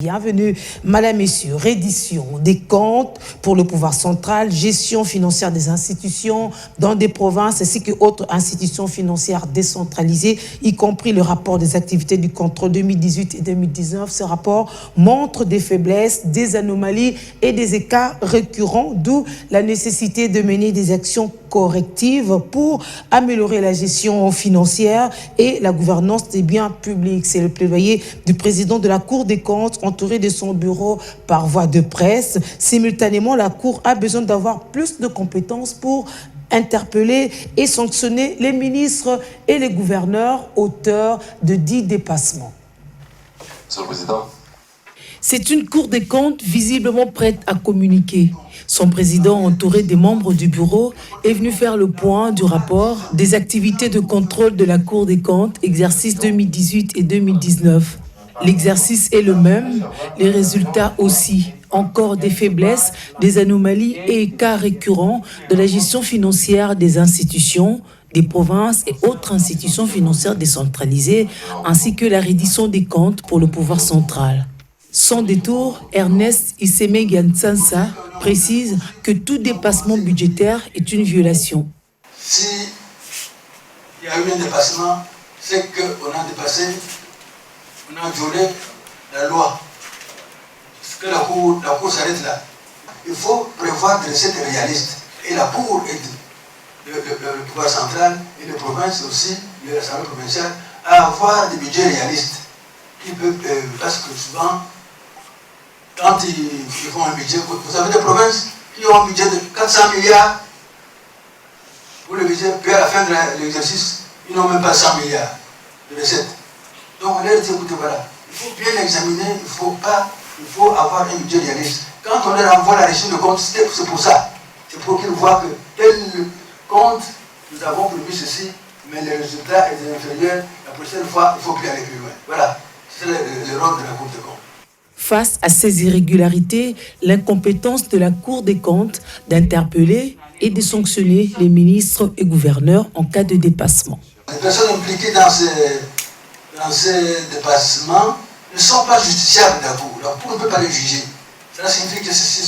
Bienvenue, Madame, Messieurs, reddition des comptes pour le pouvoir central, gestion financière des institutions dans des provinces ainsi que autres institutions financières décentralisées, y compris le rapport des activités du contrôle 2018 et 2019. Ce rapport montre des faiblesses, des anomalies et des écarts récurrents, d'où la nécessité de mener des actions correctives pour améliorer la gestion financière et la gouvernance des biens publics. C'est le plaidoyer du président de la Cour des comptes, entouré de son bureau par voie de presse. Simultanément, la Cour a besoin d'avoir plus de compétences pour interpeller et sanctionner les ministres et les gouverneurs auteurs de dits dépassements. Monsieur le Président. C'est une Cour des comptes visiblement prête à communiquer. Son président, entouré des membres du bureau, est venu faire le point du rapport des activités de contrôle de la Cour des comptes, exercice 2018 et 2019. L'exercice est le même, les résultats aussi. Encore des faiblesses, des anomalies et écarts récurrents de la gestion financière des institutions, des provinces et autres institutions financières décentralisées, ainsi que la reddition des comptes pour le pouvoir central. Sans détour, Ernest Isemegansansa précise que tout dépassement budgétaire est une violation. Si il y a eu un dépassement, c'est qu'on a dépassé, on a violé la loi. Parce que la Cour s'arrête là. Il faut prévoir des recettes réalistes. Et la Cour et le pouvoir central et les provinces aussi, l'Assemblée provinciale, à avoir des budgets réalistes. Parce que souvent, quand ils font un budget, vous avez des provinces qui ont un budget de 400 milliards pour le budget, puis à la fin de l'exercice, ils n'ont même pas 100 milliards de recettes. Donc on leur dit, écoutez, voilà, il faut bien examiner, il faut avoir un budget réaliste. Quand on leur envoie la régie de compte, c'est pour ça. C'est pour qu'ils voient que tel compte, nous avons prévu ceci, mais le résultat est inférieur. La prochaine fois, il ne faut plus aller plus loin. Voilà, c'est le rôle de la Cour des comptes. Face à ces irrégularités, l'incompétence de la Cour des comptes d'interpeller et de sanctionner les ministres et gouverneurs en cas de dépassement. Les personnes impliquées dans ces dépassements ne sont pas justiciables de la Cour. La Cour ne peut pas les juger. Cela signifie que si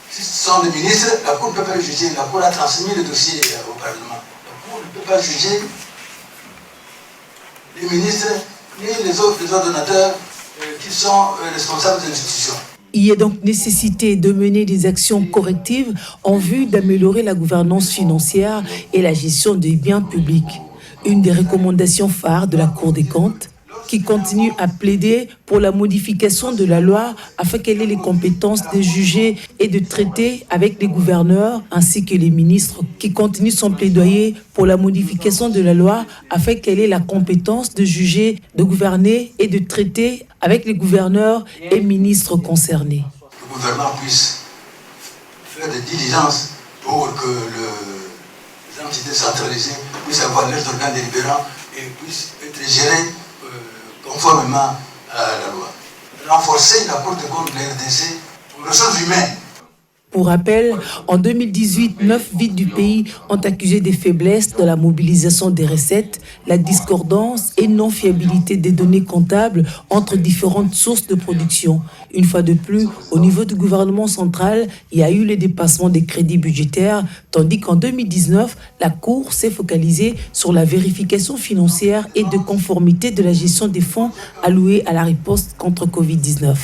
ce sont des ministres, la Cour ne peut pas les juger. La Cour a transmis le dossier au Parlement. La Cour ne peut pas juger les ministres ni les ordonnateurs qui sont responsables de l'institution. Il y a donc nécessité de mener des actions correctives en vue d'améliorer la gouvernance financière et la gestion des biens publics. Une des recommandations phares de la Cour des comptes, qui continue à plaider pour la modification de la loi afin qu'elle ait les compétences de juger et de traiter avec les gouverneurs ainsi que les ministres, qui continue son plaidoyer pour la modification de la loi afin qu'elle ait la compétence de juger, de gouverner et de traiter avec les gouverneurs et ministres concernés. Le gouvernement puisse faire des diligences pour que les entités centralisées puissent avoir leurs organes délibérants et puissent être gérés conformément à la loi. Renforcer la Cour des comptes de la RDC aux ressources humaines. Pour rappel, en 2018, 9 villes du pays ont accusé des faiblesses dans la mobilisation des recettes, la discordance et non-fiabilité des données comptables entre différentes sources de production. Une fois de plus, au niveau du gouvernement central, il y a eu le dépassement des crédits budgétaires, tandis qu'en 2019, la Cour s'est focalisée sur la vérification financière et de conformité de la gestion des fonds alloués à la riposte contre Covid-19.